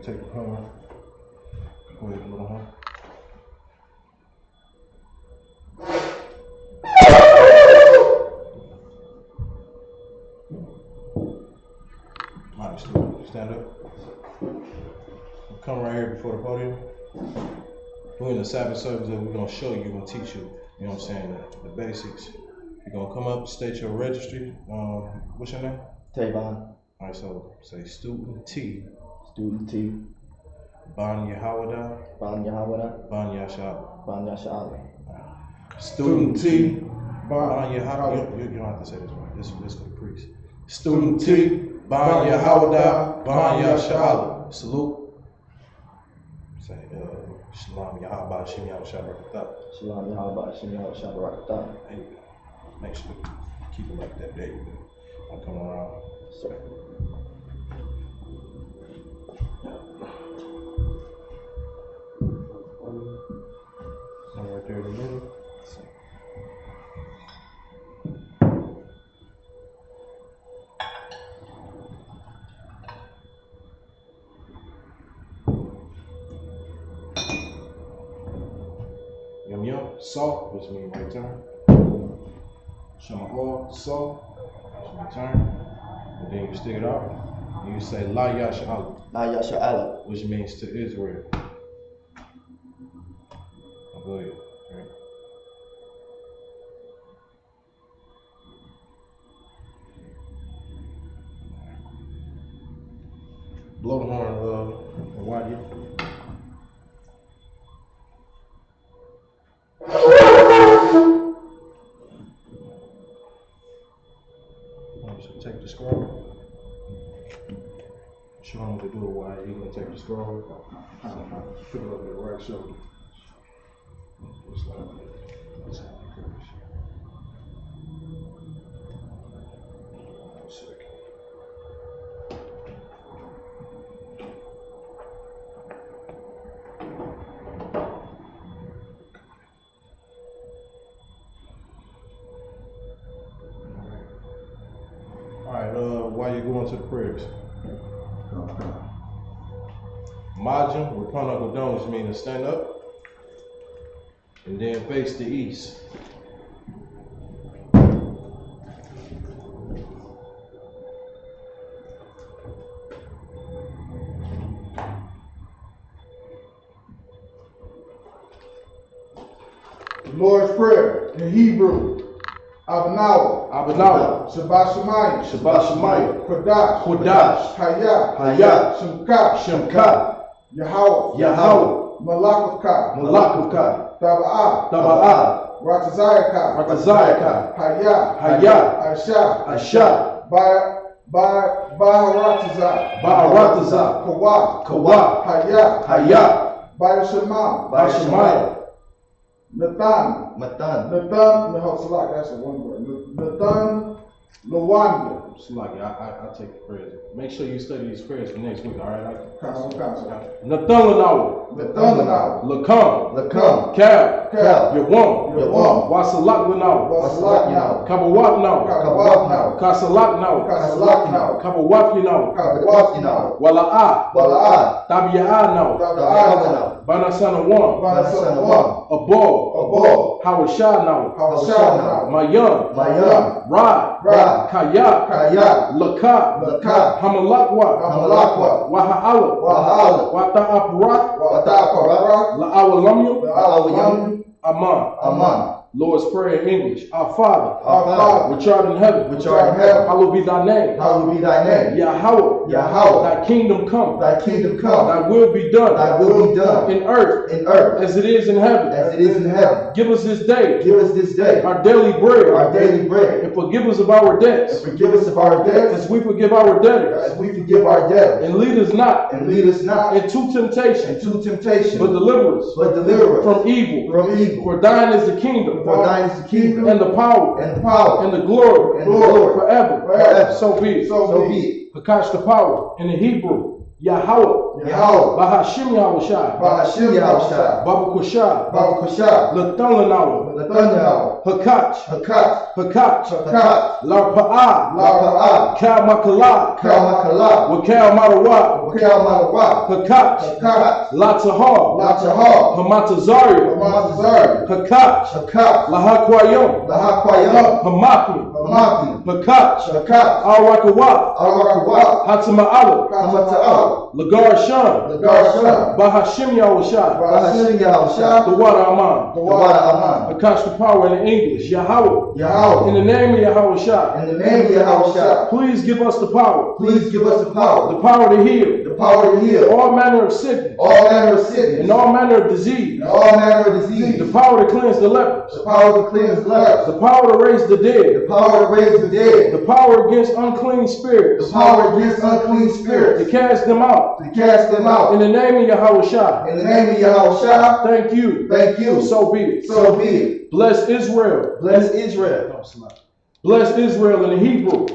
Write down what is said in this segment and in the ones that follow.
take the hammer. Go ahead, little hammer. Might be still stand up. Come right here before the podium. We're in the Sabbath service that we're gonna show you, we're gonna teach you, you know what I'm saying, the basics. You're gonna come up, state your registry. What's your name? Tavon. Alright, so say student T. Student T. Ban Yahawada. Ban Yahawada. Ban Yashab. Ban Yashab. Student T. Ban Yahawada. You don't have to say this right. This is for the priest. Student T. Ban Yahawada. Ban Yashab. Salute. Say Shalom Yahaba Shem Yahushabarakatah. Shalom Yahaba Shem Yahushabarakatah. Make sure you keep it like that. There you go. I'll come around. Sir. Right there in the middle. Yum yum, salt, which means right turn. Shema oil, salt, which means turn. And then you stick it out, and you say La Yasha'Allah. La Yasha'Allah. Which means to Israel. Go ahead. Right. Blow the horn, why you? So take the scroll. Show him what to do. Why you're gonna take the scroll? Put it over the right shoulder. Just like that. That's how it goes. 1 second. Alright, while you're going to the prayers. Majum, Rapana Godon, which means to stand up. And then face the east. The Lord's Prayer in Hebrew. Abanawa. Abanawa. Shabbat Shemayim. Shabbat Shemayim. Kodash. Kodash. Hayah. Hayah. Shemka. Shemka. Yahweh. Yahweh. Malakavka. Malakavka. Taba'ah. Taba'ah. Ratazayaka. Ratazayaka. Hayah. Hayah. Aisha. Aisha. Baharatazah. Baharatazah. Kawa. Kawa. Hayah. Hayah. Bayashema. Bayashemaya. Nathan. Matan. Nathan. Salak. That's a one word. Nathan. Lawanda. Salak. I take the prayers. Make sure you study these prayers for next week. All right. Nathanawa. Nathanawa. Lakam. Lakam. Kal. Kal. Yawam. Yawam. Wasalak Lanaw. Wasalak now. Kabawap now. Kabawap now. Kasalak now. Kasalak now. Kabawap now. Kabawap now. Wala'a. Wala'a. Tabiya'a now. Tabiya'a now. Banasana Wam. Banasana Wam. Abo. Abo. Hawashah now. Hawashah now. Mayan. Mayan. Ra. Ra. Kaya. Kaya. Laka. Laka. Hamalakwa. Hamalakwa. Waha'ala. Waha'ala. Wata'aparat. Wata'aparat. La'awalamyu. La'awalamyu. Aman. Aman. Lord's Prayer in English. Our Father. Our Father. Which art in heaven. Which art in heaven. Hallowed be thy name. Hallowed be thy name. Yahweh. Yahweh. Thy kingdom come. Thy kingdom come. Thy will be done. Thy will be done. In earth. In earth. As it is in heaven. As it is in heaven. Give us this day. Give us this day. Our daily bread. Our daily bread. And forgive us of our debts. And forgive us of our debts. As we forgive our debtors. As we forgive our debtors. And lead us not. And lead us not. Into temptation. Into temptation. But deliver us. But deliver us. From evil. From evil. For thine is the kingdom. For thine is the kingdom. And the power. And the power. And the glory. And the glory. Forever. Forever. So be it. So be it. Hakash the power in the Hebrew. Yahweh. Yahweh. Bahashim Yahushai. Bahashim Yahushai. Baba Kushai. Baba Kushai. Lathalanawa. Nathaniel. Hakach. Hakat. Hakach. Hakat. Larpa'a. La'pa'a. Kal Makala. Kalmakala. Wakal Marawa. Wakal Manawa. Hakach. Hakat. Latahar. La'tahar. Hamatazaria. Hamatazari. Hakach. Hakat. Lahakwayom. Lahakwayam. Hamakli. Hamati. Hakach. Hakat. Al-Rakawa. Al-Rakawa. Hatama'ala. Kamata'al. Lagar Shan. Lagarshan. Bahashim Yahushai. Bahashim Yahushai. The water Aman. Tawada Aman. Akash the power in English. Yahweh. Yahweh. In the name of Yahushai. In the name of Yahushua. Please give us the power. Please give us the power. The power to heal. The power to heal. All manner of sickness. All manner of sickness. And all manner of disease. And all manner of disease. The power to cleanse the lepers. The power to cleanse lepers. The power to raise the dead. The power to raise the dead. The power against unclean spirits. The power against unclean spirits. To cast them out. To cast them out. In the name of Yahushua. In the name of Yahushua. Thank you. Thank you. So be it. So be it. Bless Israel. Bless Israel. Bless Israel in the Hebrew.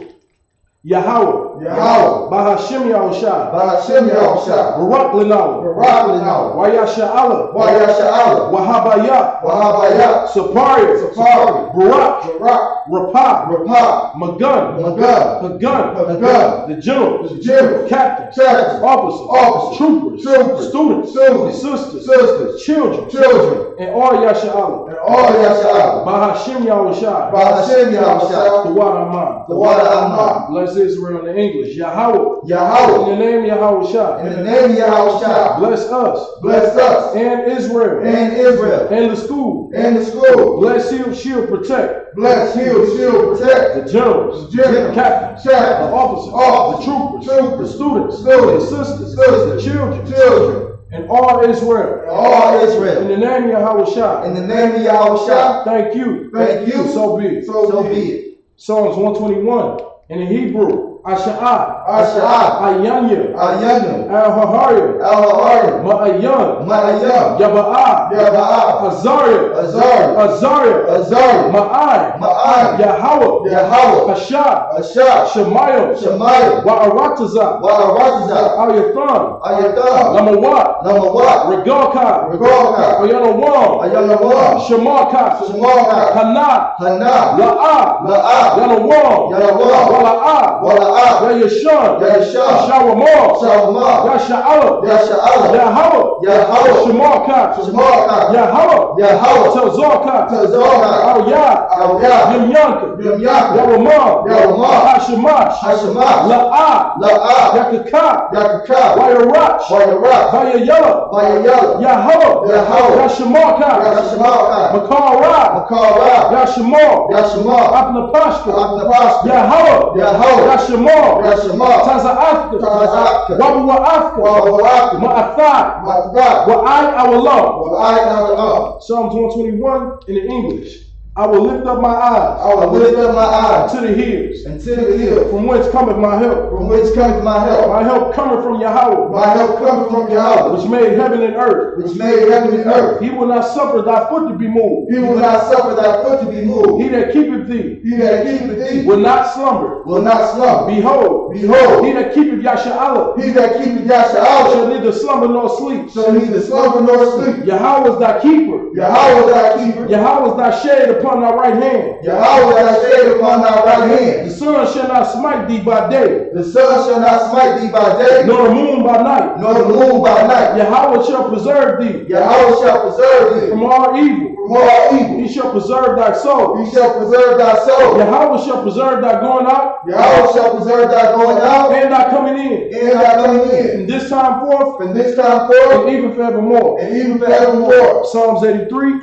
Yahweh. Yahweh. Bahashim Yahushai. Bahashim Yahushua. Barak Linawa. Barak Linawa. Wayasha'ala. Wayasha'ala. Wahabaya. Wahabaya. Sapari. Safari. Barak. Barak. Rapah. Rapah. Magun. Magun. Hagun. Hagun. The generals. The generals. Captains. Captains. Officers. Officers. Troopers. Troopers. Students. Students. Sisters. Sisters. Children. Children. And all Yasha'ala. And all Yasha'ala. Bahashim Yahushai. Bahashim Yahushua. The water Aman. The water Aman. Bless Israel in the English. Yahweh. Yahweh. In the name of Yahushua. In the name of Yahushua. Bless us. Bless us. And Israel. And Israel. And the school. And the school. Bless, shield, protect. Bless, heal, shield, protect. The generals. The generals. Captains. Captains. The officers. Officers. The troopers. Troopers. The students. Students. The sisters. Sisters. The children. Children. And all Israel. And all In Israel. the name of Yahushua. In the name of Yahushua. Thank you. Thank you. So be it. So be it. Psalms 121. In the Hebrew. Asha'ah. Asha'ah. Ayanya. Ayanya. Al-Hahariah. Al-Hahariah. Ma'ayan. Ma'ayam. Yaba'ah. Yaba'ah. Azariah. Azariah. Azariah. Azariah. Ma'ai. Ma'ai. Yahweh. Yahweh. Hashah. Ashah. Shemaiah. Shemaiah. Wa'aratazah. Wa'aratazah. Ayathan. Ayathan. Lamawat. Lamawat. Regalkai. Regalkai. Ayanawam. Ayanawam. Shemakai. Shemakai. Hanah. Hanah. La'ah. La'ah. Yanawam. Yanawam. Wala'ah. Wala'ah. Yayashon. Yayashon. Shawamah. Shawamah. Yasha'ala. Yasha'ala. Yahweh. Yahweh. Shemakai. Shemakai. Yahweh. Yahweh. Tazarkai. Tazarkai. Al-Yah. Al-Yah. Yimyanka. Yimyanka. Yawamah. Yawamah. Hashemash. Hashemash. La'ah. La'ah. Yakakah. Yakakah. Wayarach. Wayarach. Vayayala. Vayayala. Yahweh. Yahweh. Yashemakai. Yashemakai. Makarah. Makarah. Yashemah. Yashemah. Apnapashka. Apnapashka. Yahweh. Yahweh. Yashemah. Yashemah. Taza'afka. Taza'afka. Wabu'afka. Wabu'afka. Ma'athah. Ma'athah. Wa'ai awallah. Wa'ai awallah. Psalms 121 in the English. I will lift up my eyes. I will lift up my eyes to the hills. and to the hill. From whence cometh my help? From whence cometh my help? My help cometh from Yahweh. My help cometh from Yahweh, which made heaven and earth. which made heaven and earth. He will not suffer thy foot to be moved. He will not suffer thy foot to be moved. He that keepeth thee. He that keepeth thee will not slumber. will not slumber. Behold. Behold. He that keepeth Yasha'ala. He that keepeth Yasha'ala shall neither slumber nor sleep. Shall neither slumber nor sleep. Yahweh is thy keeper. Yahweh is thy keeper. Yahweh is thy shade upon thy right hand. Yahweh thy shade upon thy right hand. The sun shall not smite thee by day. The sun shall not smite thee by day. Nor the moon by night. Nor the moon by night. Yahweh shall preserve thee. Yahweh shall preserve thee from all evil. From all evil. He shall preserve thy soul. He shall preserve thy soul. Yahweh shall preserve thy going out. Yahweh shall preserve thy going out. And thy coming in. And thy coming in. From this time forth. From this time forth. And even forevermore. And even forevermore. Psalms 83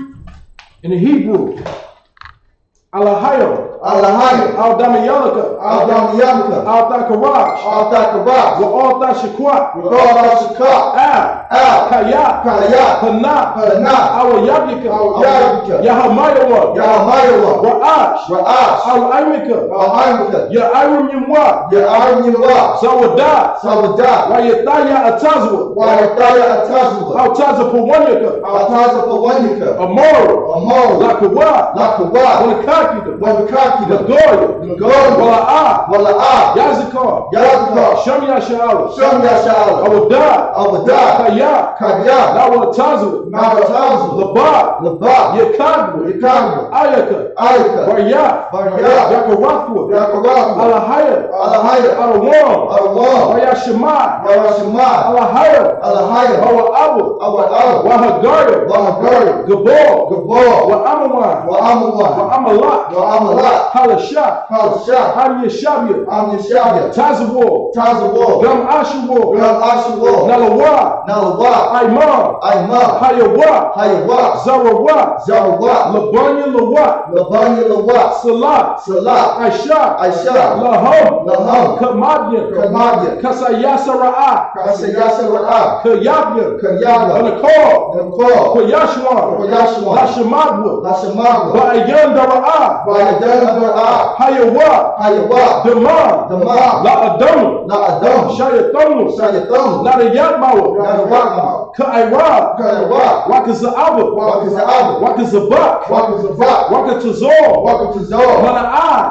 in the Hebrew. Alahayim. Alahayim. Al-Damayalaka. Al-Damayalaka. Al-Thakaraj. Al-Thakaraj. Wa al-Thashakwat. Wa al-Thashakwat. Al. Al. Kaya, Hana, our Yabika, Yahamayawa, Ra'ash, Al-Aimika, Ya'irim Yimwa, Zawadat, Wayataya Atazwa, Altaza Pawanyaka, Amora, Lakawa, Wanakakida, Nagoya, Wala'ah, Yazikar, Shamya Sha'ala, Awadad, Kaya, Nawatazu, Labat, Yakadwa, Ayaka, Barya, Yakarathwa, Alahaya, Alawam, Wayashimai, Alahaya, Awa Wahagaya, Gabor, Wa'amalak, Halashah, Hamyashabya, Tazawar, Gam Ashawar, Nalawa, Aimam, Hayawa, Zarawa, Labanya Lawa, Salat, Aisha, Laham, Kamadyan, Kasayasara'a, Kayabyan, Anakor, Koyashwan, Lashamadwa, Ba'ayandara'a, Hayawa, Damam, La'adam, Shayatamu, Nadayatmawa, Ka'ira, Wakaza'aba, Wakazabak, Wakatazor, Mana'ah,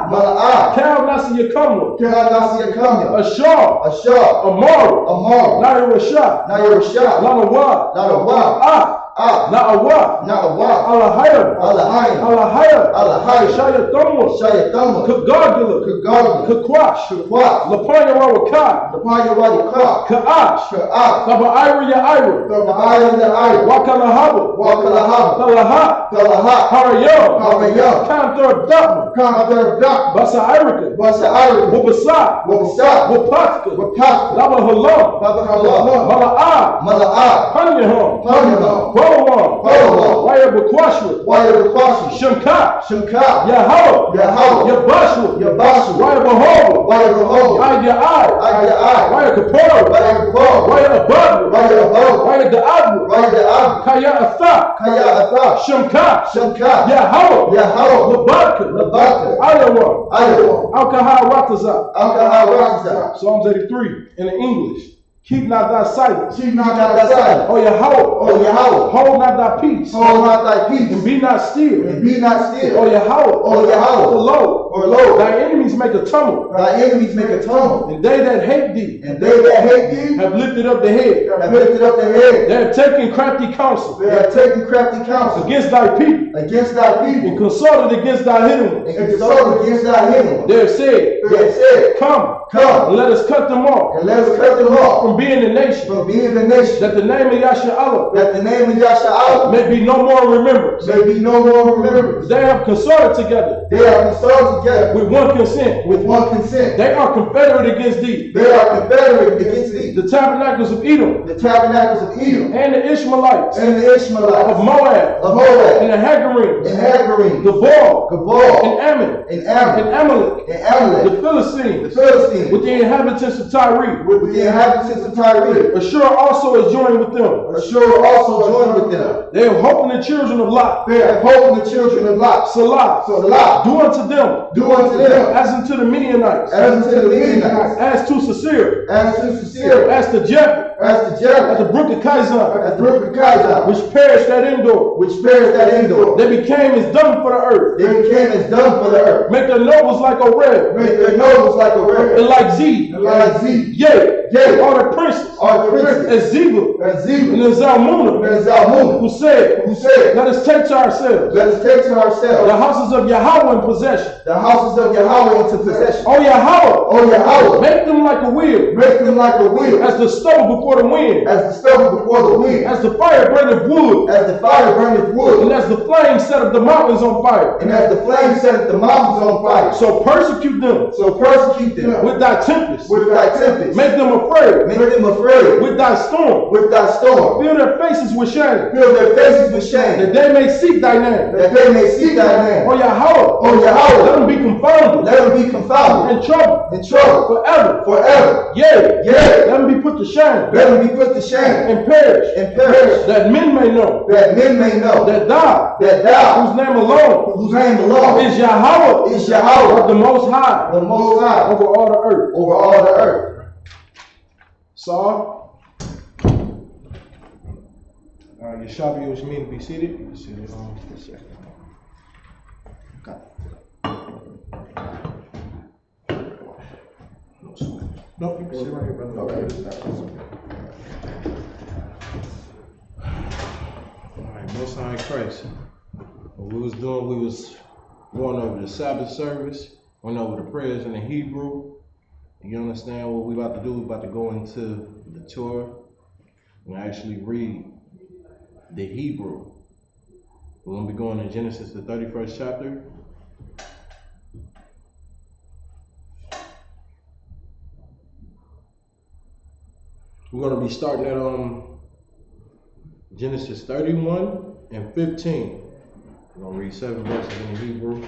Kal Nasiyakamwa, Ashar, Amar, Nairashah, Lanawa, Na'awa, Alahaya, Shayatamwa, Kagardula, Kakwash, Lapanya Rawaka, Ka'ash, Ira, Wakalahaba, Talaha, Harayam, Kantar Dapma, Basa Irika, Wabasat, Wapatka, Laba Halam, Mala'ah, Hanyaham, Waya Bakwashwa, Shemka, Yahawah, Yabashwa, Waya Bahova, Ayah, Waya Kapora, Waya Abadwa, Waya Da'adwa, Kaya Atha, Shemka, Yahawah, Labaka, Ayawa, Alkaha, Psalms 83 in the English. Keep not thy silence. O Yahweh. Hold not thy peace. And be not still. O Yahweh. The Lord. Thy enemies make a tumult. And they that hate thee. Have lifted up the head. They have taken crafty counsel. Against thy people. And consulted against thy hidden ones. They have said. Come. And let us cut them off. From being the nation. That the name of Yasha'Allah. May be no more remembrance. They have consulted together. With one consent. They are confederate against thee. The tabernacles of Edom. And the Ishmaelites. Of Moab. And the Hagarim. Gabor. And Ammon. And Amalek. The Philistines. With the inhabitants of Tyre. Ashur also is joined with them. They have hope in the children of Lot. Salah. Do unto them. As unto the Midianites. As to Sisera. As to Jephthah. At the brook of Kizon. Which perished at Endor. They became as dung for the earth. Make their nobles like a red. And like Z. Yea. All the princes. As Ziba. And as Zalmunna. Who said. Let us take to ourselves. The houses of Yahweh in possession. O Yahweh. Make them like a wheel. As the stove before the wind. As the fire burneth wood. And as the flame setteth the mountains on fire. So persecute them. With thy tempest. Make them afraid. With thy storm. Fill their faces with shame. That they may seek thy name. O Yahweh. Let them be confounded. In trouble. Forever. Yea. Let them be put to shame. Let him be put to shame. And perish. And perish. That men may know. That men may know. That thou. That thou. Whose name alone. Whose name alone. Is Yahweh. Is Yahweh. Of the Most High. The Most High. Over all the earth. Over all the earth. Saw. Yeshabi, which means be seated. Be seated on this second. No, you can sit right here, brother. All right, Most High in Christ. What we was doing, we was going over the Sabbath service, went over the prayers in the Hebrew. You understand what we about to do? We about to go into the Torah and actually read the Hebrew. We're going to be going to Genesis, the 31st chapter. We're going to be starting at Genesis 31 and 15. We're going to read 7 verses in the Hebrew.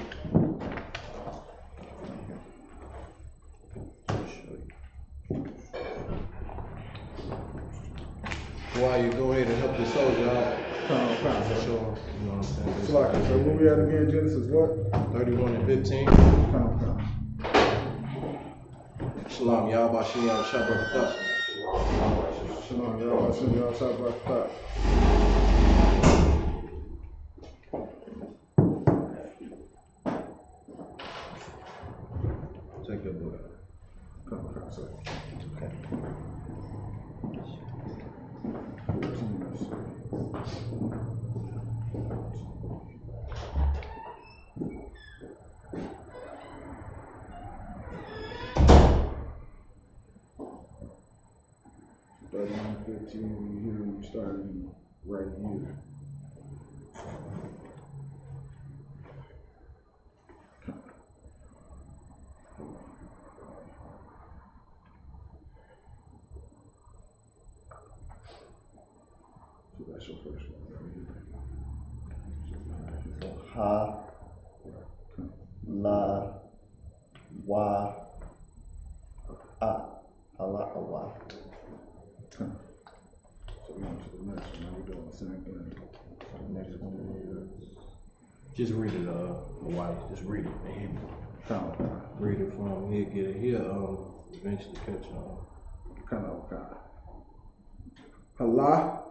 While you go ahead and help the soldier out. Sure. You know what I'm saying? So where we at again? Genesis what? 31 and 15. Shalom, Yahweh Shem Yahweh Shabbat. Shalom, Yahweh Shem Yahweh Shabbat. Take your book. Okay. We started right here. So that's your first one. Ha, la, wa, a, Allah, Allah. So we on to the next one. We're doing the same thing. Next one is Just read it, wife. Just read it in Hebrew. Read it from here, get it here. Eventually catch on. Kind. Allah.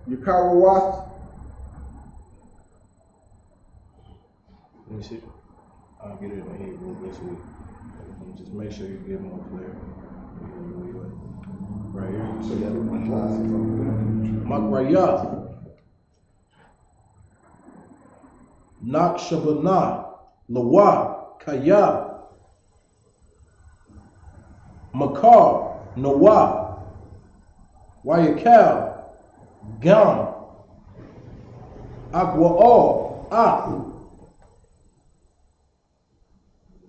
Yukarawath. Let me see. I'll get it in Hebrew this week. Just make sure you get more clear. Right here. so yeah, ha, Makrayath. Nakshabana. Lawa. Kaya. Makar. Nawa. Wayakal, Gam, Agwaal,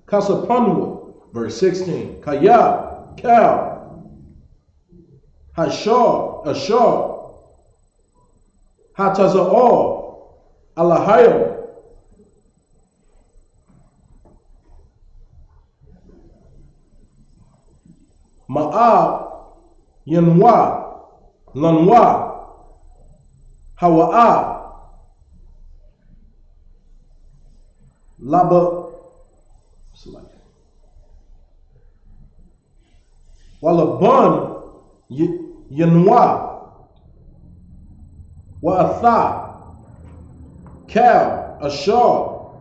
Kasapanua, verse 16, Kaya, Kal, Hashar, Ashar, Hatazaal, Alahayim, Ma'ab, Yanwa, Lanwa, Hawa'a, Laba, Walaban, Yanwa, Wa'atha, Kal, Ashar,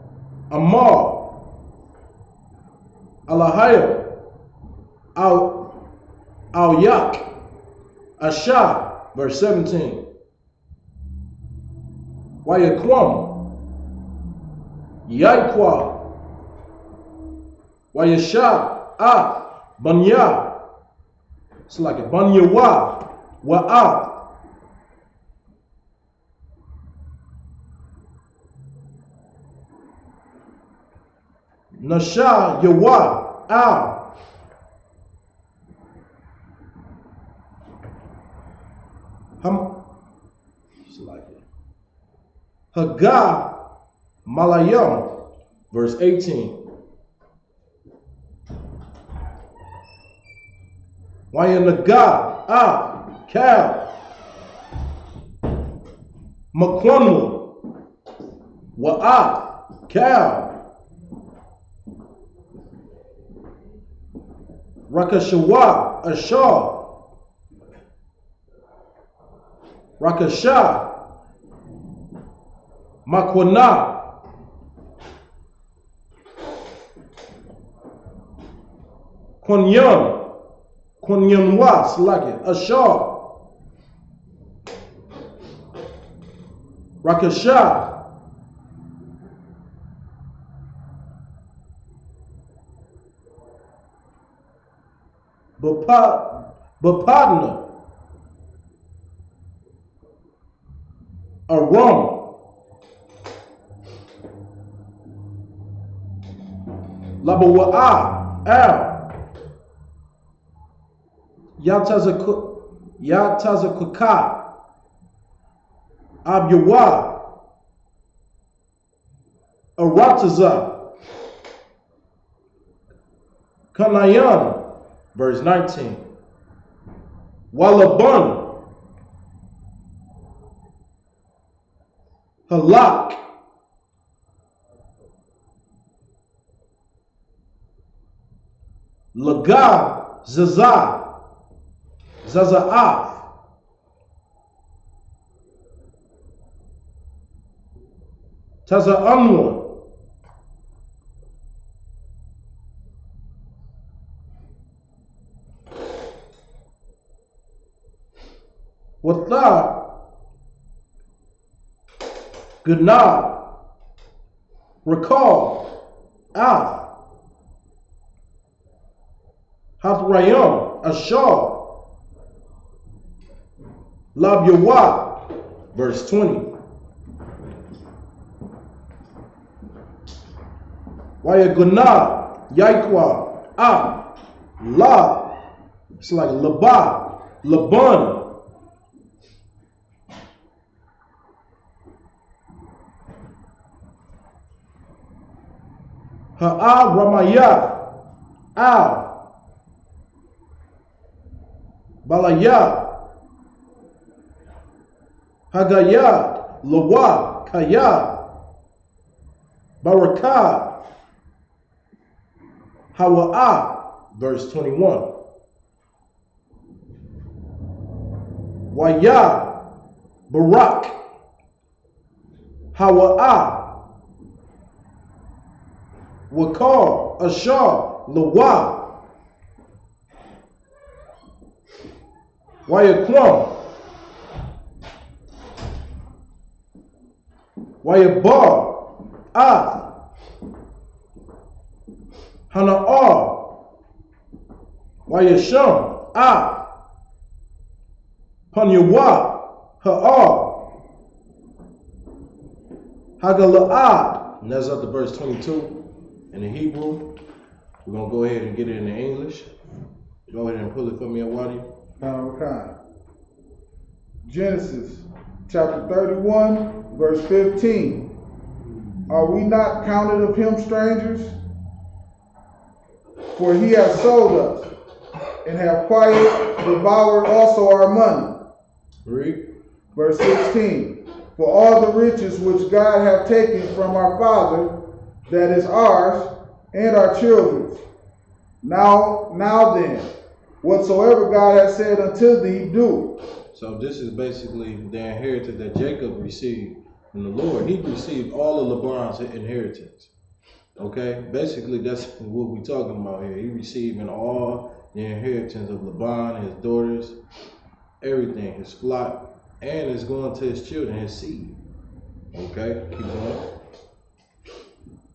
Amar, Alahayim, Al-Yak, Asha, verse 17. Wayakwam, Yaikwa, Wayasha, Banya. It's like a Banyawa, Wa'a. Nasha, Yawa, Al. It's like it. Haggah Malayam, verse 18. Wayanagah Al Cal Makwanu Wa'at Cal Rakashawa Ashar Rakasha Makwana Kunyanwa Salaki Ashar Rakasha Bapadna Aram Labawa'a Al Yatazakuka Abyawa Arataza Kanayan, verse 19. Walabun Halak Laga Zaza'af Taza'amwa Watha Gunab Recall Af Hathrayam Ashar Labyawa, verse 20. Wayagunab Yaikwa La, it's like Laba, Laban. Ha'al Ramayah Al Balayah Hagayad Lawa Kayad Barakah Hawa'ah, verse 21. Wayah Barak Hawa'ah Wakar Ashar Lawa Wayakwam Wayabar Hana'ar Wayasham Hanyawa Ha'ar Hagala'ad. And that's up to verse 22 in the Hebrew. We're going to go ahead and get it in the English. Go ahead and pull it for me, Awadi. Okay. Genesis chapter 31, verse 15. Are we not counted of him strangers? For he has sold us, and have quiet devoured also our money. Read. Verse 16. For all the riches which God hath taken from our father, that is ours, and our children's. Now then, whatsoever God hath said unto thee, do. So this is basically the inheritance that Jacob received from the Lord. He received all of Laban's inheritance. Okay? Basically, that's what we're talking about here. He receiving all the inheritance of Laban, his daughters, everything, his flock, and it's going to his children, his seed. Okay? Keep going.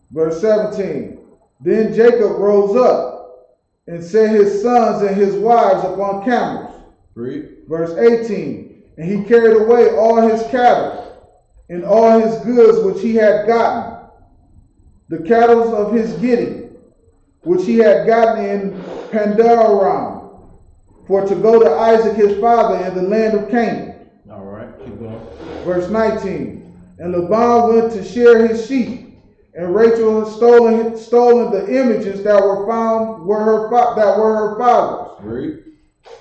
Verse 17. Then Jacob rose up and set his sons and his wives upon camels. Read. Verse 18. And he carried away all his cattle and all his goods which he had gotten, the cattle of his getting, which he had gotten in Pandararam, for to go to Isaac his father in the land of Canaan. All right, keep going. Verse 19. And Laban went to shear his sheep, and Rachel had stolen the images that were found that were her father's. Read.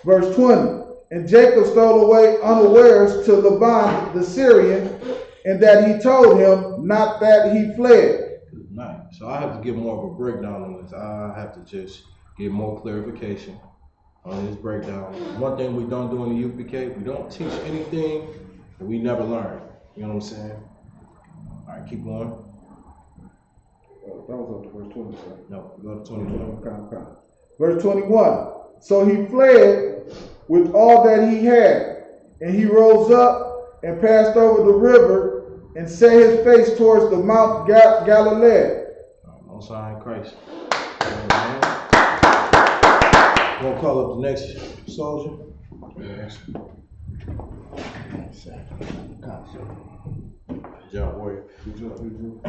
Verse 20. And Jacob stole away unawares to Laban the Syrian, and that he told him, not that he fled. Good night. So I have to give more of a breakdown on this. I have to just give more clarification on this breakdown. One thing we don't do in the UPK, we don't teach anything that we never learned. You know what I'm saying? All right, keep going. That was up to verse 20, sir. No, go to 21. Okay. Verse 21. So he fled with all that he had, and he rose up and passed over the river and set his face towards the Mount Galilee. Most High in Christ. We'll call up the next soldier. Yes. Good job, warrior. Good job. You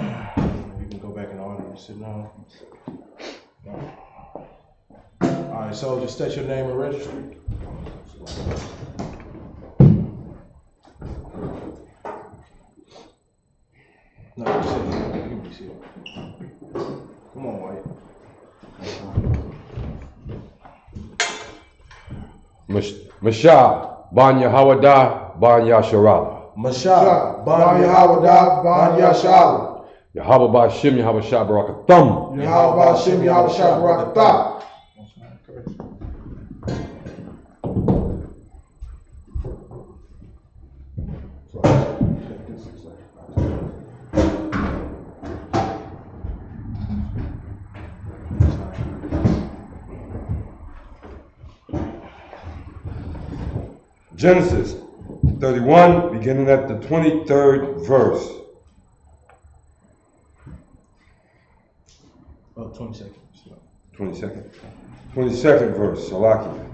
can go back in the audience, sit down. All right, soldier, state your name and registry. No, you sit here. You can be seated. Come on, White. Mashah, Ban Yahawada, Ban Yasharala. Mashah, Ban Yahawada, Ban Yashala. Yahweh Bashim, Yahweh Shabarakatham. Yahweh Bashim, Yahweh Shabarakatah. Genesis 31, beginning at the 23rd verse. 20 seconds. 22nd verse, Salakia.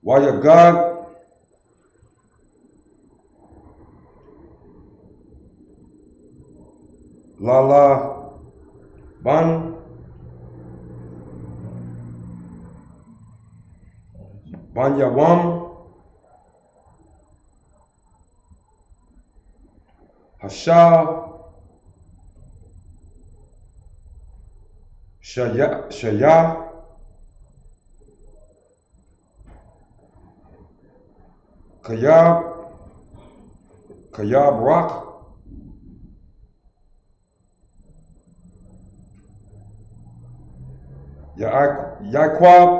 Wayagad Lala Ban Banyawam Hasha Shaya Kayab Rock Yaquab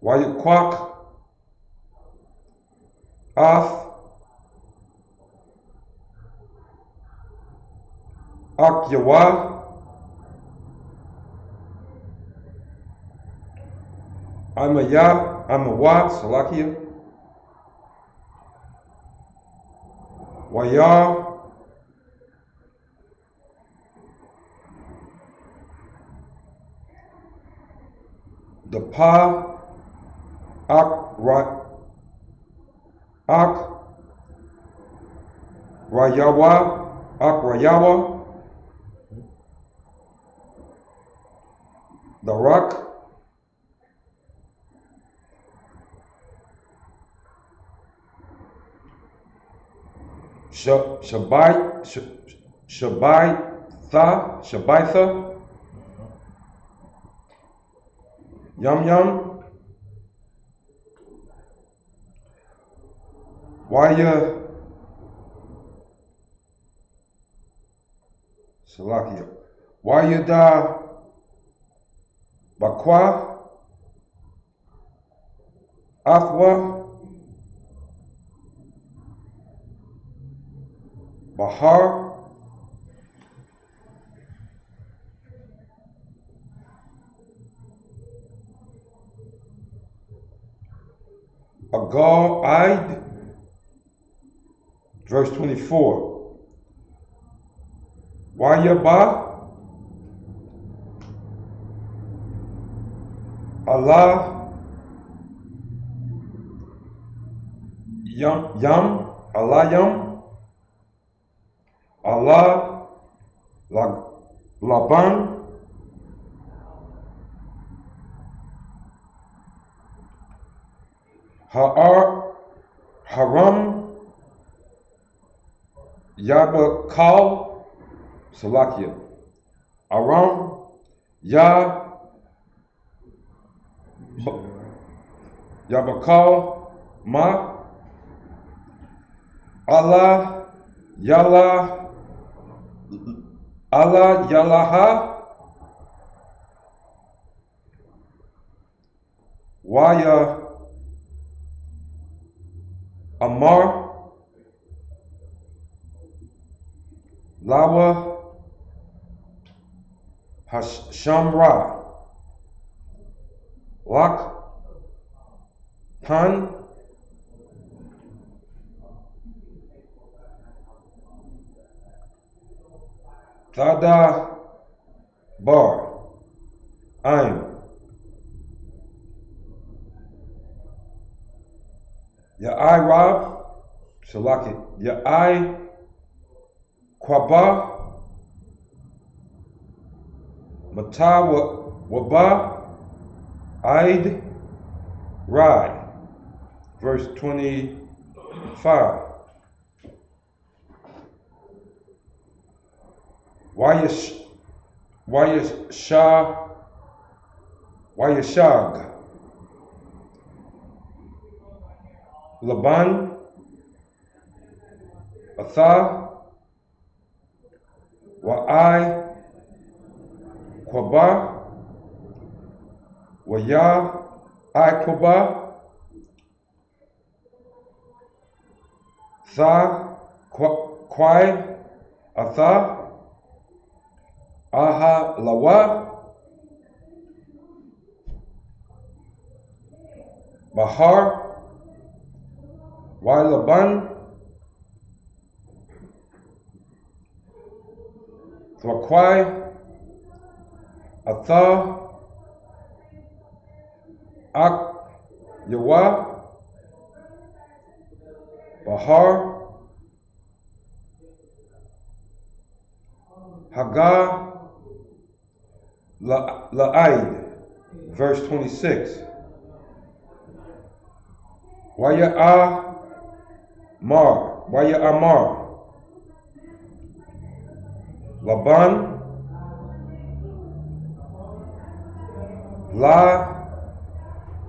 Wayaquak Af Akyawa Amawa Salakia Waya the Pa Rayawa the Rock Shabaitha Yum Waya Salakia Wayada Bakwa Athwa Bahar Agar Eid, verse 24. Wayaba Allah Yam, Allah Yam, Allah Laban, Haram, Yabakal, Salakia, Aram, Yabakal, Ma, Allah, Yala, Allah, Yalaha, Waya, Amar, Lawa, Hashamra, Lak, Pan, Tada, Bar, Ain, Ya'ai Rab, Shalaki, Ya'ai Kwaba, Mata Waba, Aid Rai, verse 25. Wayashag, Laban, Atha, Wa'ai, Kwaba, Waya, I Kwaba, Tha, Kwai, Atha, Aha, Lawa, Bahar, Wailaban, Thwakwai, Atha, Ak, Yawa, Bahar, Haggah, La'aid, verse 26. Waya Amar, Laban, La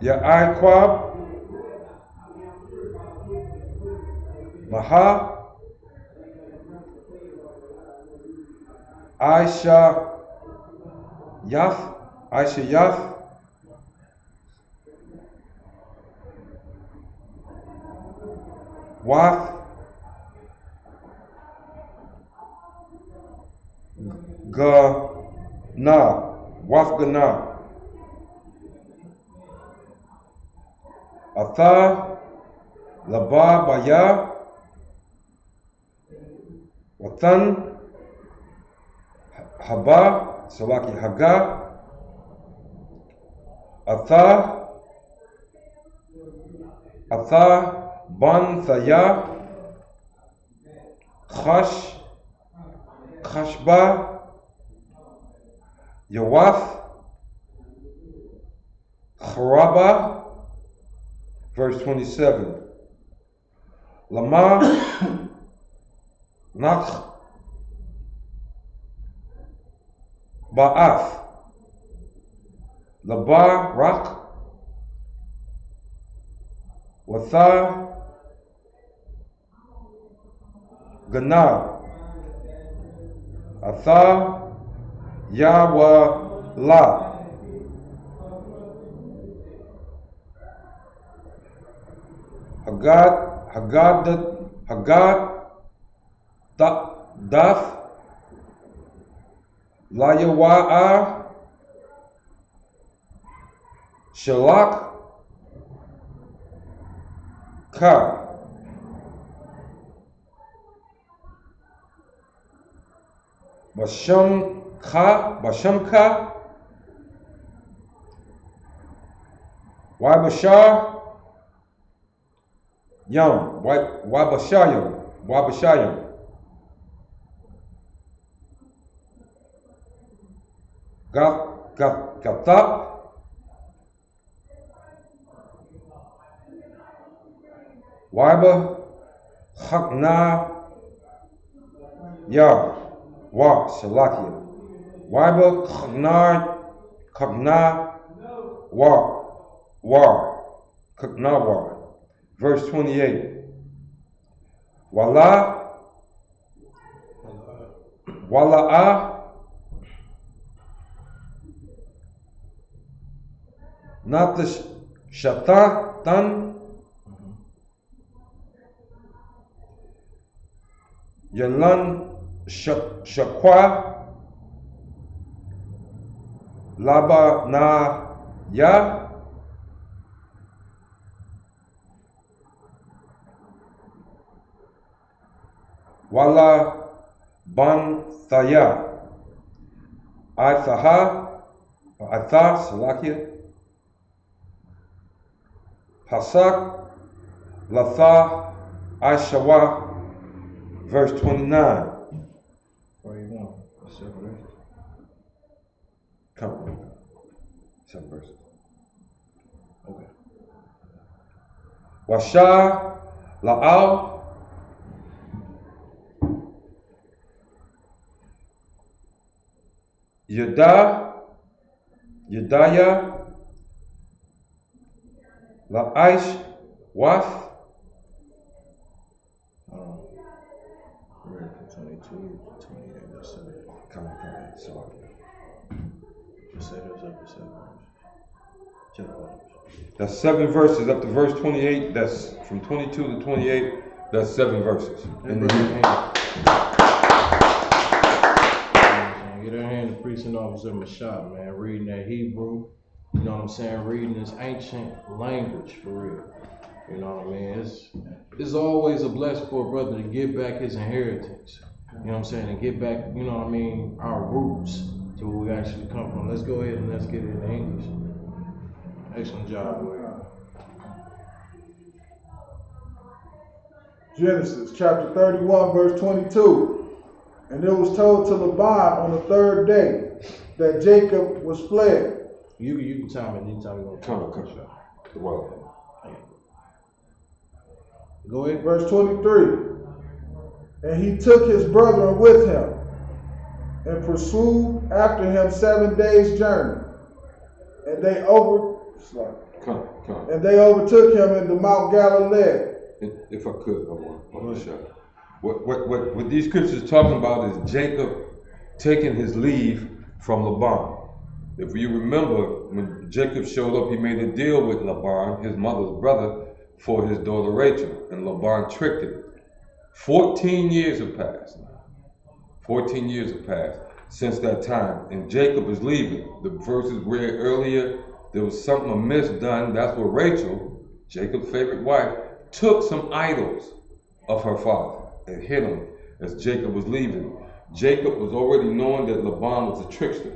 Ya'aikwab, Maha, Aisha Yath, Wath, Gana, Atha, Laba Baya, Wathan, Haba, Salaki Haga, Atha, Ban Thaya, Khashba, Yawath, Kharaba, verse 27. Lama, Nakh, Ba'ath, Laba, Rak, Watha, Gana, Atha, Yawa, La, Hagad, Daf, Layawa'a, Shalak, Ka, Bashamka, Wabashar, Yam, Wabashayam. Gathap, Waiba, Hakna, Ya, Wa, Shalakia. Waiba, Kagna, War, Kaknawar. Verse 28. Wala'a, not the Shatatan, Yalan Shakwa, Laba na Ya, Wala Ban Thaya, Atha Salakia, Hasak, Latha, Ashawa. Verse 29. 41. 7 verses. Come on. 7 verses. Okay. Washa, La'al, Yedaya, La'aish, Wath, Read from 22 to 28. That's it. come on, sorry. Just say those up to 7 verses. That's 7 verses up to verse 28. That's from 22 to 28. That's 7 verses. In the Get her hand, the precinct officer Mashab, man, reading that Hebrew, you know what I'm saying, reading this ancient language for real. You know what I mean? It's always a blessing for a brother to get back his inheritance. You know what I'm saying? And get back, you know what I mean, our roots to where we actually come from. Let's go ahead and let's get it in English. Excellent job, boy. Genesis chapter 31, verse 22. And it was told to Laban on the third day that Jacob was fled. You can time it anytime you want to Come. Well, go ahead. Verse 23. And he took his brethren with him and pursued after him 7 days' journey. And they overtook him in the Mount Galilee. if I could, I want to show. What these scriptures talking about is Jacob taking his leave from Laban. If you remember, when Jacob showed up, he made a deal with Laban, his mother's brother, for his daughter Rachel, and Laban tricked him. 14 years have passed. 14 years have passed since that time, and Jacob is leaving. The verses read earlier, there was something amiss done. That's what Rachel, Jacob's favorite wife, took some idols of her father and hid them as Jacob was leaving. Jacob was already knowing that Laban was a trickster.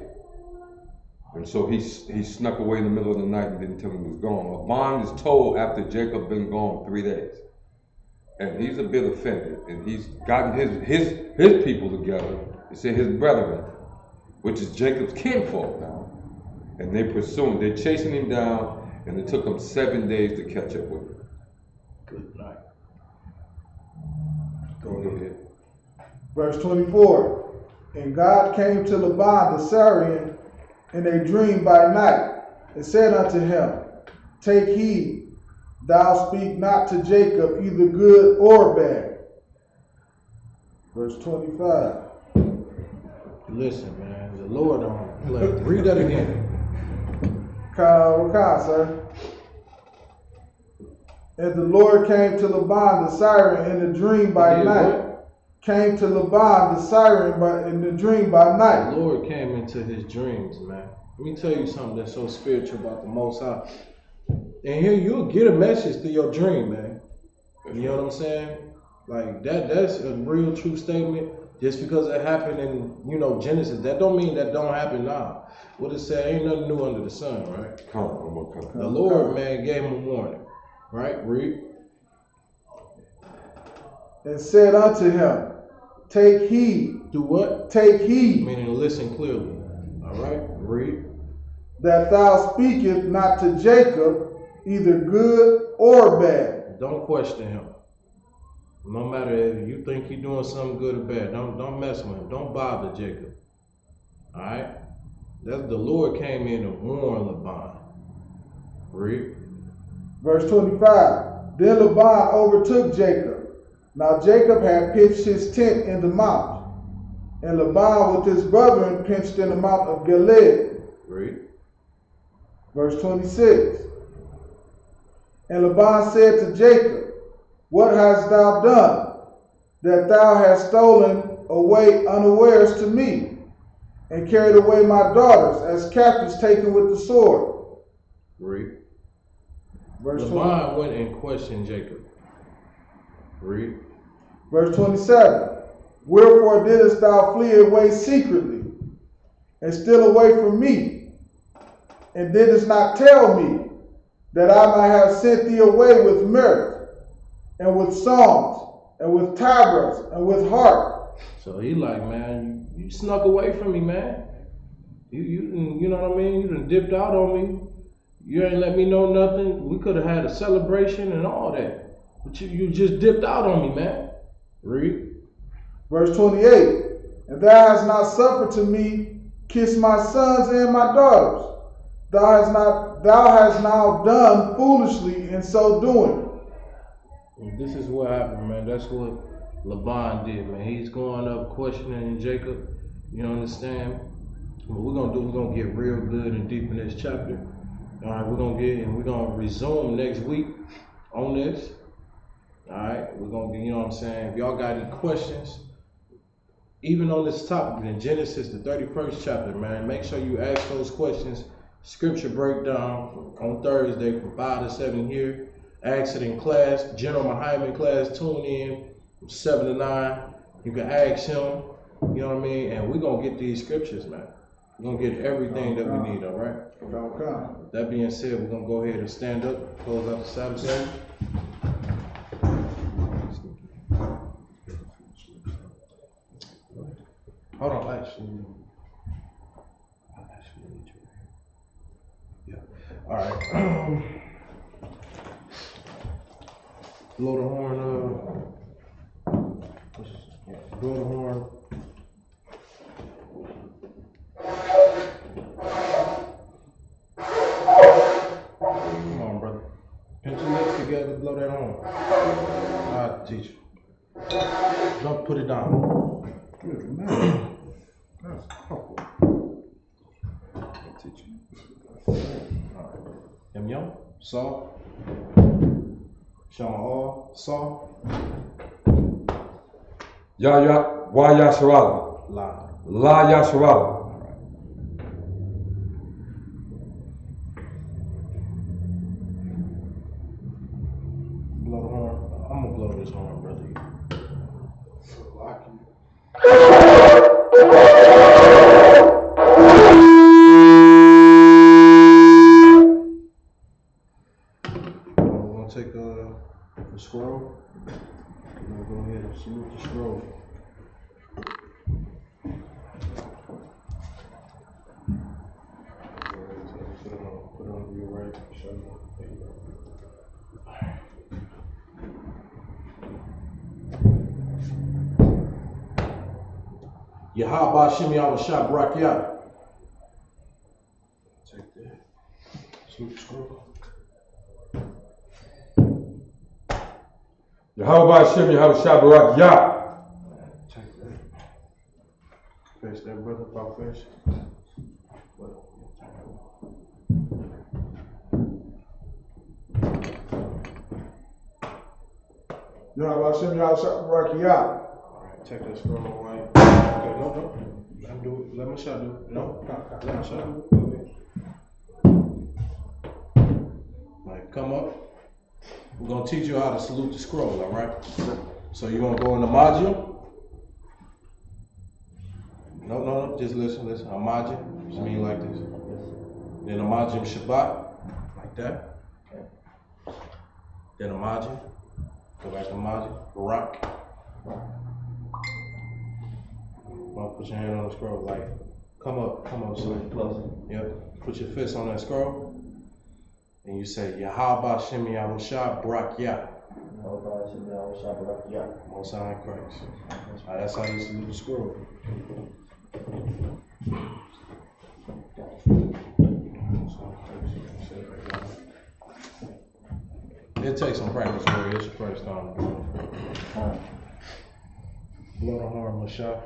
And so he snuck away in the middle of the night and didn't tell him he was gone. Laban is told after Jacob been gone 3 days. And he's a bit offended. And he's gotten his people together. He said his brethren, which is Jacob's kinfolk now. And they pursue him. They're chasing him down. And it took them 7 days to catch up with him. Good night. Go ahead. Verse 24. And God came to Laban the Syrian in a dream by night, and said unto him, Take heed, thou speak not to Jacob either good or bad. Verse 25. Listen, man, the Lord don't play. Read that again. Sir. And the Lord came to Laban the Syrian in a dream by night. Came to Laban the Syrian in the dream by night. The Lord came into his dreams, man. Let me tell you something that's so spiritual about the Most High. And here you'll get a message through your dream, man. You know what I'm saying? Like that's a real true statement. Just because it happened in, Genesis, that don't mean that don't happen now. What it said, ain't nothing new under the sun, right? Come. The Lord, man, gave him a warning. Right? Read. and said unto him, Take heed. Do what? Take heed. Meaning listen clearly. All right, read. That thou speakest not to Jacob either good or bad. Don't question him. No matter if you think he's doing something good or bad, don't mess with him. Don't bother Jacob. All right? That's the Lord came in and warned Laban. Read. Verse 25. Then Laban overtook Jacob. Now Jacob had pitched his tent in the mount, and Laban with his brethren pitched in the mount of Gilead. Read. Verse 26. And Laban said to Jacob, What hast thou done, that thou hast stolen away unawares to me, and carried away my daughters as captives taken with the sword? Read. Verse Laban went and questioned Jacob. Read. Verse 27. Wherefore didst thou flee away secretly, and steal away from me, and didst not tell me, that I might have sent thee away with mirth, and with songs, and with tabrets, and with harp? So he like, man, you snuck away from me, man. You know what I mean? You done dipped out on me. You ain't let me know nothing. We could have had a celebration and all that. But you just dipped out on me, man. Read. Verse 28. And thou hast not suffered to me kiss my sons and my daughters. Thou hast now done foolishly in so doing. And this is what happened, man. That's what Laban did, man. He's going up questioning Jacob. You understand? What we're gonna get real good and deep in this chapter. All right, we're gonna resume next week on this. All right, we're gonna you know what I'm saying? If y'all got any questions, even on this topic in Genesis, the 31st chapter, man, make sure you ask those questions. Scripture breakdown on Thursday from 5 to 7 here. Ask it in class, General Muhammad class. Tune in from 7 to 9. You can ask him, you know what I mean? And we're gonna get these scriptures, man. We're gonna get everything that we need, all right? Okay. That being said, we're gonna go ahead and stand up, close out the Sabbath service. Hold on, actually. Yeah. All right. Blow the horn. Blow the horn. Come on, brother. Pinch your lips together, blow that horn. I'll teach you. Don't put it down. Good man. That's awful. I'll teach you. All right. Yum yum. Saw. Sean all. Saw. Ya wa Yasharala. La Yasharala. Blow the horn. I'm gonna blow this horn, brother. Lock you. We're gonna take the scroll. We're gonna go ahead and salute the scroll. Put it on your right shoulder. There you go. Yahaba Shimi Awashab Rakia. Take that. Salute the scroll. Yahweh Hashem, Yahweh Shabbarak Yah. Take that. Face that brother about face. Yahweh Hashem, Yahweh Shabbat. Alright, take that scroll away. Okay, no. Let him do it. Let my shot do it. No. Let my shot do it. Go ahead. Alright, come up. We're gonna teach you how to salute the scroll, alright? So you wanna go in the module? No, just listen. Amajim, just mean like this. Then Amajim Shabbat, like that. Then Amajim, go back to Amajim, Barak. Put your hand on the scroll, like, come up, son. Closer. Yep. Put your fist on that scroll, and you say, Yahweh Shem Yahushua Barak Yah. Most High in Christ. That's how you salute the scroll. It takes some practice, Lord. It's your first time doing it. Blow the horn, Mashah.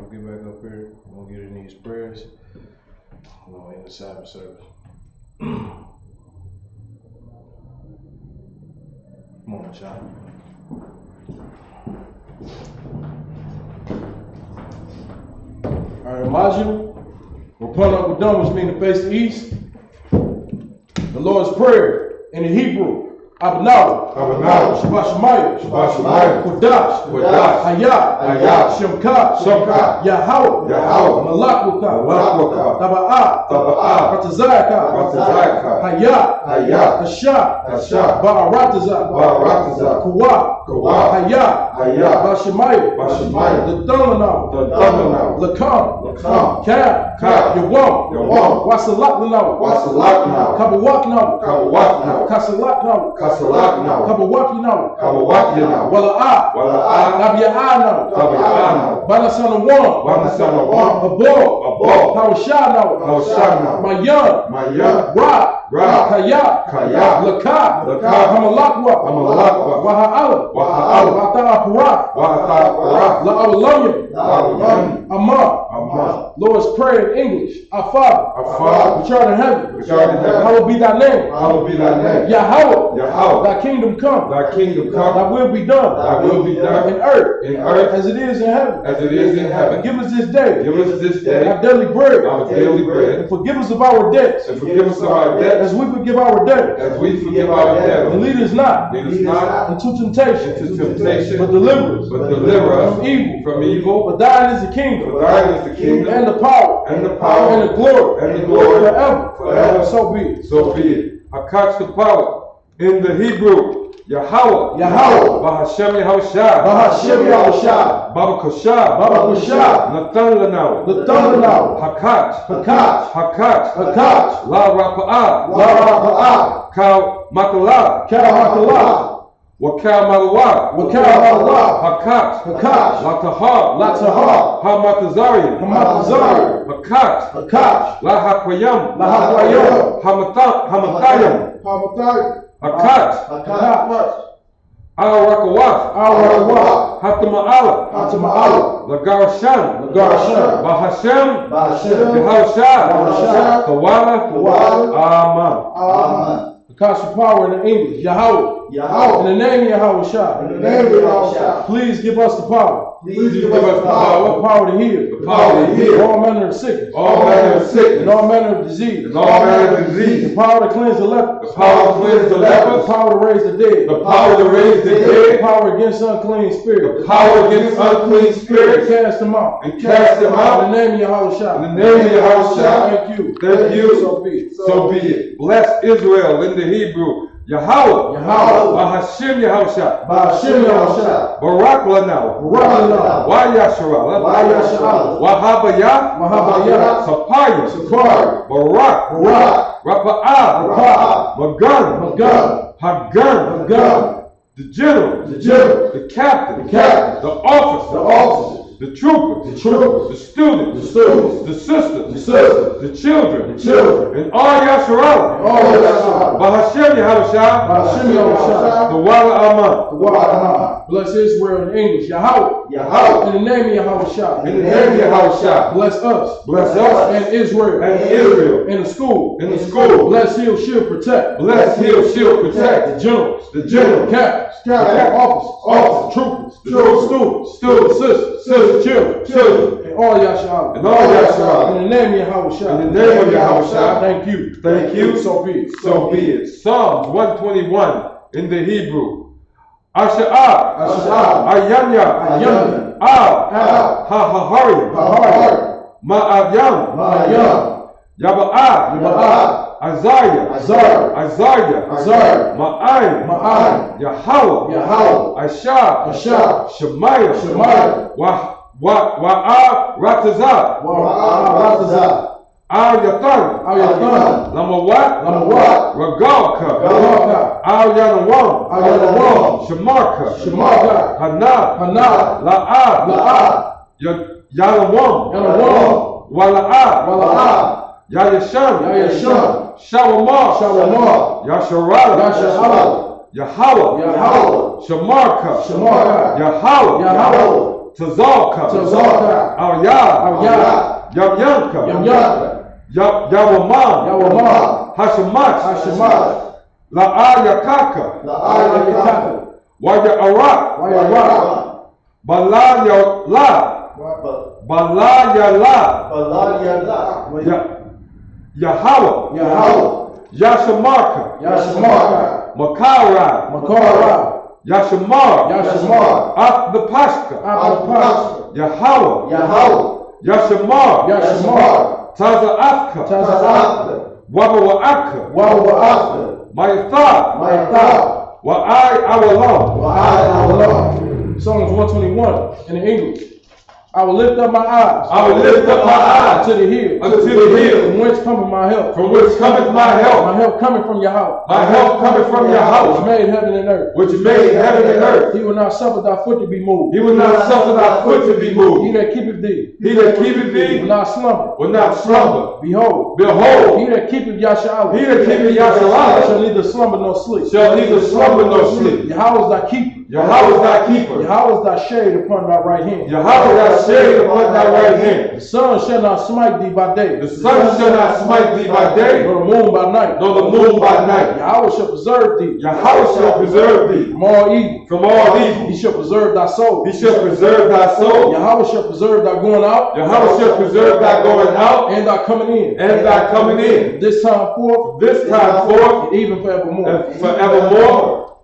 Get back up here. We'll get in these prayers. We'll end the Sabbath service. Come on, child. All right, Imagine. Repent up with done, which means to face the east. The Lord's Prayer in the Hebrew. Abanaw, Shabbat Shemayah, Kodash, Hayah, Shemkat, Yahweh, Malakwaka, Taba'ah, Ratazayaka, Hayah, Hashah, Ba'aratazah, Kuwa, Hayah, Bashemaya, the Thumbanaw, Lakam, Kab, Yawam, Wasalak, Kabawak, Kasalak, Kabawaki now, Wala Nabia now, Banasana one, Abo, Pawashah now, Mayan, Ra, Kaya, Laka, Hamalakwa, Waha'ala, Wata'aparat, La'awalanya, Amma, Lord's Prayer in English. Our Father, which art in heaven, hallowed be thy name. Yahweh, thy kingdom come. Thy will be done. In earth, as it is in heaven. Give us this day. Our daily bread. And forgive us of our debts. As we forgive our debtors. And lead us not into temptation. But deliver us from evil. For thine is the kingdom. And the power. And the glory. Forever. So be it. Hakach the power. In the Hebrew, Yahweh, Bahashem Yahushua, Babakashah, Nathan Lanaw, Hakach, La Rapa'ah, Kal Makalah, Wakal Malawa, Hakach, Latahar, Hamatazarian, Hakach, La Hakwayam, Hamatayam, Hakach, Al-Rakawaf, Hatama'ala, Lagarashan, Bahashem, Yahushua, Tawala, Amen. The constant power in the English, Yahweh. In the name of Yahushua. Please give us the power. The power to heal. All manner of sickness. And all manner of disease. The power to cleanse the leper. The power to raise the dead. The power against unclean spirits. Cast them out. In the name of Yahushua. Thank you. So be it. Bless Israel in the Hebrew. Yahweh, Bahashem Yahushua, Barak Lanaw, Wayashara, Wahabaya, Sapaya, Barak, Rapa'ah, Magan, the general, the captain, the officer, the troopers, the troopers, the students, the students, the sisters, the sisters, the children, the children, and all Yasharala. all Yahshua. Bahashem Yahushua, Hashem Yahushua. the Wala Aman. The Wa'amah. Bless Israel in English. Yahweh. Yahweh. In the name of Yahushua. In the name of Yahushua, Bless us. bless us And Israel. and Israel. In the school. In the school, Bless, heal, shield, protect. bless, heal, shield, protect. The generals. The general, Captains. Captains. Officers. Troopers. troopers, Students. Sisters. sisters, Children. children, And all Yahshua. and all Yahshua. In the name of Yahushua. In the name of Yahushua. Thank you. Thank you. So be it. So be it. Psalms 121 in the Hebrew. Asha'ah, Asha'ah. Ayanya, Ayanya. Al, Al. Ha-ha-hari, Hahari. Ma'adyam, Ma'ayam. Yaba'ah, Yaba'ah. Isaiah, Isaiah. Isaiah, Ma'ayin, Ma'ayin. Yahweh, Yahweh. Ashah, Ashah. Shemaiah, Shemaiah. Wa'ah, Ratazah, Wa'ah. Al Yatan, Ayatan. Lamawat, Lamawat. Ragalka, Ragalka. Al Yanawam, Yanawam. Shamarka, Shemarka. Hana, Hana. La'ad, La'ad. Yanawam, Yanawam. Wala'ad, Wala'ad. Yayashan, Yayashan. Shawamar, Shawamar. Yasharada, Yasharada. Yahweh, Yahweh. Shamarka, Shemarka. Yahweh, Yahweh. Tazalka, Tazalka. Al Yad, Yad. Yamyanka, Yamyanka. Yawamam, Yawamam. Hashemat, Hashemat. La'ayakaka, La'ayakaka. Waya'arak, Waya'arak. Balayala, Balayala, Yahweh, Yahweh. Yashamarka, Yashamarka. Makara, Makara. Yashamar, Yashamar. Apthapashka, Apapashka. Yahweh, Yahweh. Yashamar, Yashamar. Taza'afka, Taza'afka. Wabawa'aka, Wa'afka. Mayatha, Ma'atha. Wa'ai Awalam, Wa'ai. Psalms 121 in the English. I will lift up my eyes. I will lift up my eyes to the hill. unto the hill, From whence cometh my help? from which cometh my help. My help coming from Yahweh. My help cometh from Which Yahweh, made heaven and earth. which made heaven and earth. He will not suffer thy foot to be moved. He will not suffer thy foot to be He moved. that keepeth thee He that keepeth will thee not slumber. will not slumber. Behold, Behold, he that keepeth Yahshua he that keepeth Yahshua shall neither slumber nor sleep. shall neither slumber nor sleep. Yahweh is thy keeper. Yahweh is thy keeper. Yahweh is thy shade upon thy right hand. Yahweh thy shade upon thy right hand. The sun shall not smite thee by day. The sun shall not smite thee by day, Nor the moon by night. nor the moon by night. Yahweh shall preserve thee Yahweh shall preserve thee from all evil. from all evil. He shall preserve thy soul. He shall preserve thy soul. Yahweh shall preserve thy going out. Yahweh shall preserve thy going out And thy coming in. and thy coming in. This time forth. This time forth And even forevermore. and forevermore.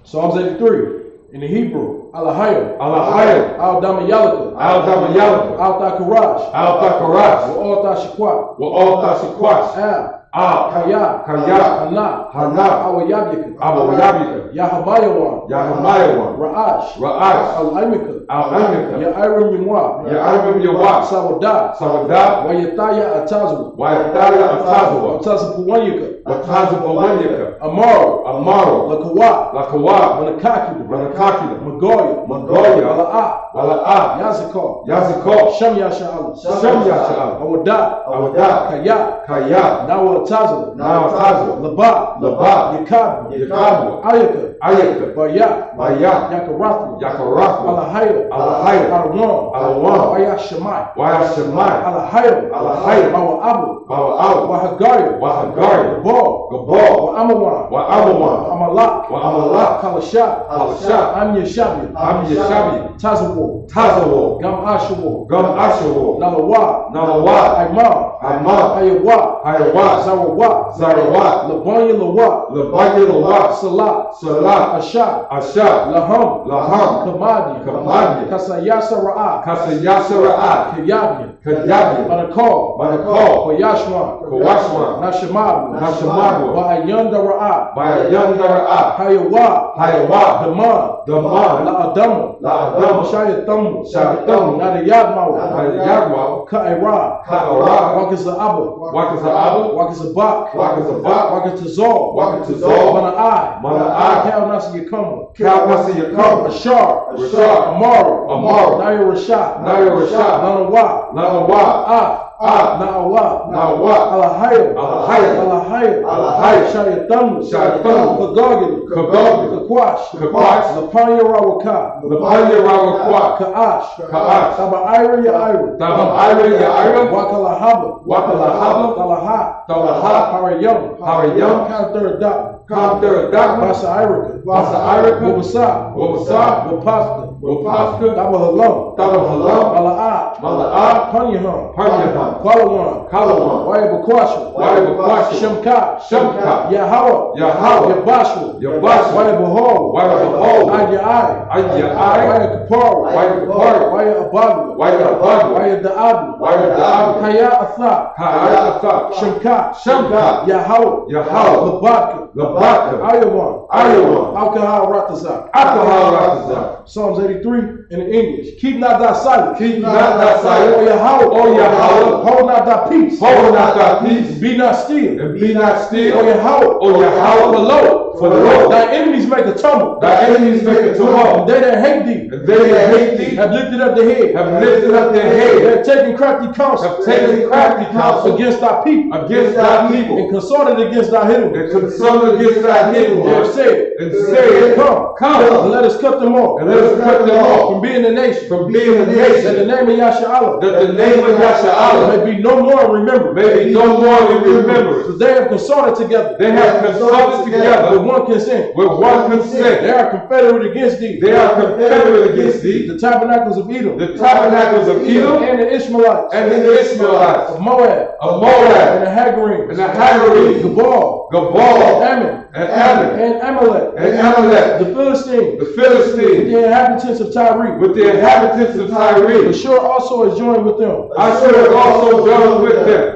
Psalms 83 in the Hebrew. Alahayim. Alahayim. Al Damayalaka. Al Damayalaka. Al Takarash. Al Takarash. Wa Al Tashikwa. Wa Al Tashikwash. Al. Al Kaya. Kaya. Hana. Hana. Awayabyaka. Awayabika. Yahamayawan. Yahamayawan. Ra'ash. Ra'ash. Al Aimika. Al Amika. Ya'irim Yimwa. Ya'arim Yawah. Sawadah. Sawadah. Wayataya Atazu. Wayataya Atazawa. Atazapuwanyaka. Watazapawanyaka. Amaru. Amaro. Lakawa. Lakawa. Manakakida. Ranakakida. Magoya. Magoya. Wala'a. Wala'a. Yazikar. Yazikor. Shem Yasha'ala. Shem Yasha'al. Awadah. Awadah. Kaya. Kaya. Nawa Atazu. Nawatazawa. Laba. Laba. Yakabu. Yakabu. Ayaka. Ayaka. Baya. Baya. Yakarathma. Yakarathma. Alahaya. Alahaya. Alawam. Alawam. Ayashemai. Wayashemai. Alahaya. Alahaya. Awabu. Bawa'aw. Wahagaya. Wahagaya. Gabal. Gabal. Wa'amawan. Wa'amawan. Amalak. Wa'amalak. Kalasha. Kalasha. Am Yeshabi. Am Yeshabi. Tazawo. Tazawo. Gam Ashawo. Gam Ashawo. Nalawa. Nawawa. Aimam. Aimam. Ayawa. Hayawa. Zarawa. Zarawa. Labanya Lawa. Labanya Lawa. Salah. Salah. Asha. Asha. Laham. Laham. Kamadi. Kamadi. Kasayasa Ra'a. Kasayasa Ra'at. Kayabya. Kajabia. By the call. By the call. For Yashwan. Kawashwan. Nashamabwa. Nashamabwa. By a yonder Ra'ah. By a young Dara'ah. Hayawa. Hayawa. Daman. Daman. La Adamu. La Adamu. Shayatamu. Shayatamu. Nadayadmawa. Yagwa. Ka'ira. Ka'ira. Wakasa Abba. Wakasa Abba. Wakasa Bak. Wakasa Bak. Wakasa Zol. Wakasa Zol. Mana'ai. Mana'ai. Cal Nasi Yakuma. Kalwasi Yakama. Ashar. Rashad. Amaru. Amaru. Naya Rashad. Naya Rashad. Nanawa. Nanawa. Na'awa. Na'awa. Alahayim. Alahayim. Alahayim. Shayatamu. Shayatamu. Kagogin. Kagogin. Kakwash. Kakwash. Lapanya Rawaka. Lapanya Rawakwa. Ka'ash. Ka'ash. Taba Ira ya Ira. Taba Ira ya Ira. Wakalahaba. Wakalahaba. Talaha. Talaha. Harayam. Harayam. Kanthur Dak. Kanthur Dak. Basa Irika. Basa Irika. Wabasa. Wabasa. Wapasta. Wapasta. Taba Halam. Taba Halam. Mala'a. Mala'a. Panyaham. Panyaham. Kwalawan. Kalawan. Wayabakwasha. Wayabakwasha. Shemka. Shemka. Yahawa. Yahawa. Yabashwa. Yabashwa. Wayabahol. Wayabahol. Ayai. Ayai. Wayakapara. Wayakapara. Wayabagwa. Wayabagwa. Wayada'abla. Wayada'abla. Kaya Atha. Kaya Atha. Shemka. Shemka. Yahawa. Yahawa. Labaka. Labaka. Ayawan. Ayawan. Alcohol Ratazak. Alcohol Ratazak. Psalms 83 in the English. Keep not thy silence. Keep not thy silence. O Yahweh. O Yahweh. Hold not thy peace. Hold not thy peace. Be not still. And be not still. O Yahweh. O Yahweh. For lo. For lo. Thy enemies make a tumble. Thy enemies make a tumult. And they that hate thee. And they that hate thee. Have lifted up their head. Have lifted up their They head. have taken crafty counsel. Have taken crafty counsel. Against thy people. Against thy people. And consorted against thy hidden. And consulted against thy hidden They have ones. said. And said, Come. And let us cut them off. And let us cut them off. From being a nation. From being a That nation. the name of Yasha'Allah. That the name of Yasha'Allah may be no more remembered. may be no more in remembrance. So they have consorted together. They have consulted With together one consent. with one consent. They are confederate against thee. They are confederate against thee. The tabernacles of Edom. The tabernacles of Edom And the Ishmaelites. and the Ishmaelites. Of Moab. Of Moab. And the Hagarim. And the Hagarim. Gabal. Gabal. Ammon. And Ammon. And Amalek. And Amalek. The Philistines. The Philistines. The inhabitants of Tyre. With the inhabitants of Tyre. Ashur also is joined with them. Ashur also joined with them.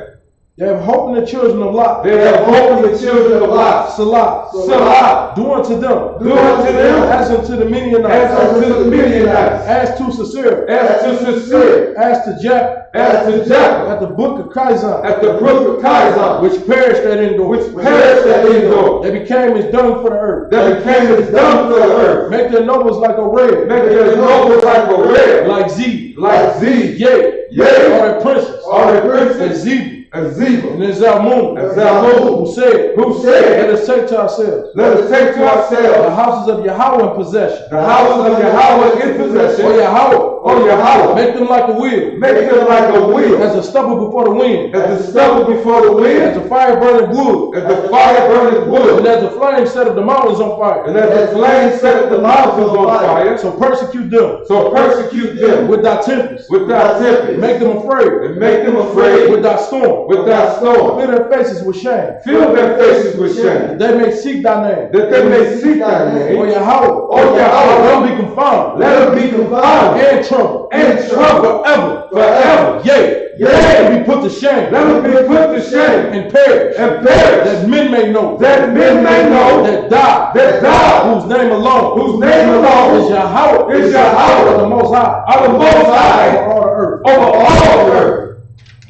They have hope in the children of Lot. They have hope in the children of Lot. Salah. Salah. Do unto them. Do unto them. As unto the Midianites. As unto the Midianites. As to Sisera. As to Sisera. As to Jeff. As to Jacob. At the book of Kaisan. At the brook of Kaisan. Which perished at Endor. Which perished at Endor. They became as dung for the earth. That became as dung for the earth. Make their nobles like a red. Make their nobles like a red. Like Z. Like Z. Yea. Yea. Are their princes. Are their And princes. Zeba. And Zeba. And then Zalmun. And Zalmun. Who said. Let us take to ourselves. Let us take to The ourselves houses of Yahweh in possession. the houses of Yahweh in possession. O Yahweh. O Yahweh. Make them like a wheel. Make them like a wheel. As a stubble before the wind. As the stubble before the As wind. the fire burning wood. As the fire burning And wood. as the flame set of the mountains on fire. And as the flame set the mountains on fire. So persecute them So persecute them with thy tempest. with thy tempest. Make them afraid And make them afraid with thy storm. with thy storm. Fill their faces with shame. Fill their faces with shame. That they may seek thy name. That they may seek thy O name. Yahweh. O Yahweh. Let them be confounded. Let them be confounded And trouble. and trouble Forever. forever. Yea. Yea. Let them be put to shame. Let them be put to shame And perish. and perish. That men may know. That men may know That die. that God, Whose name alone. whose name alone Is Yahweh. is Yahweh. Of the Most High. are the Most High Over all the earth. over all the earth.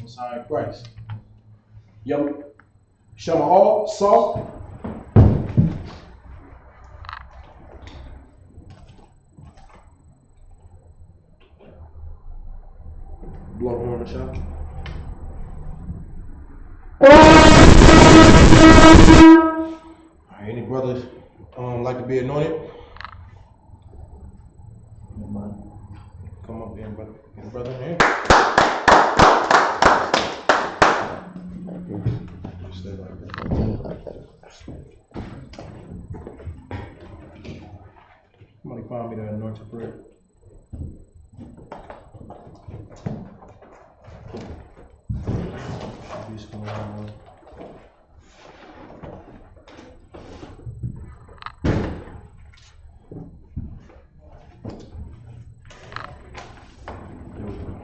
Most High in Christ. Yep. Shema all salt. Blow horn and shout. Alright, any brothers like to be anointed? Come up here, brother. Get a brother in here. Stay like that. Somebody find me that anointed prayer. Should be some around there. There we go.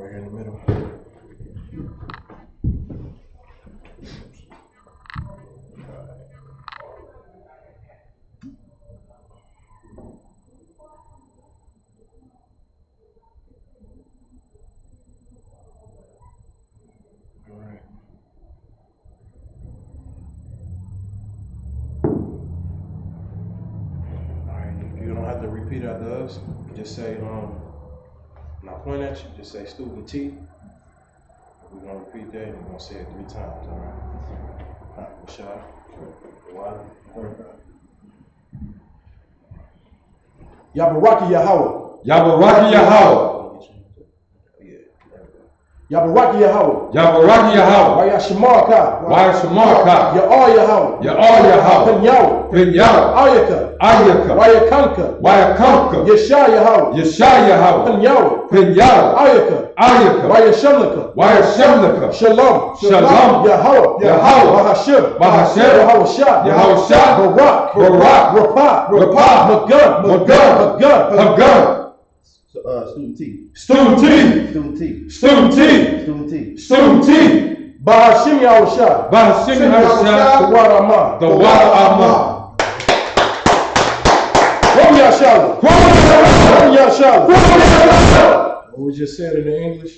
right here in the middle. All right. All right. You don't have to repeat after us. Just say, when I point at you, just say student T. We're gonna repeat that and we're gonna say it 3 times, all right? Rashad. One. Yabaraki Yahweh. Yabaraki Yahweh. Yabaraki Yahweh. Yabaraki Yahweh. Wayashamarka. Wayashamarka. Ya'al Yahweh. Ya'al Yahweh. Penyahu. Penyahu. Ayaka. Ayaka. Wayakanka. Wayakanka. Yesha Yahweh. Yesha Yahweh. Penyahu. Penyahu. Ayaka. Ayaka. Wayashamlaka. Wayashamlaka. Shalom. Shalom. Yahweh. Yahweh. Bahashim. Bahashim. Yahweh Shah. Yahweh Shah. Barak. Barak. Rapah. Rapah. Magun. Magun. Hagun. Student T. Student T. Student T. Student T. Student T. Student T. Bahashim Yahweh Shah. Bahashim Yahweh Shah. The water Amah. The water Amah. From Yashala. From Yashala. What we just said in the English,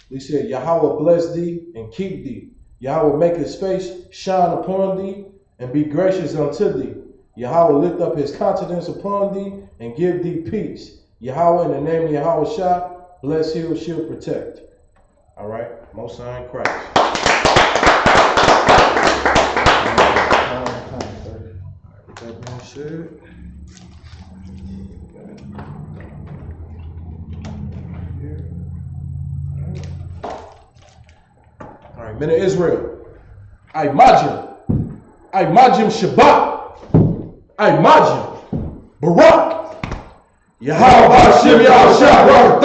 we said Yahweh bless thee and keep thee. Yahweh make his face shine upon thee and be gracious unto thee. Yahweh lift up his countenance upon thee and give thee peace. Yahweh, in the name of Yahweh Shah, bless, heal, shield, protect. All right, Most High in Christ. With that being said, all right, men of Israel, I Imagine Shabbat, I Barak, Yahweh Hashem Yahushua,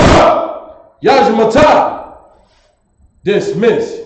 Yajmatah, dismiss.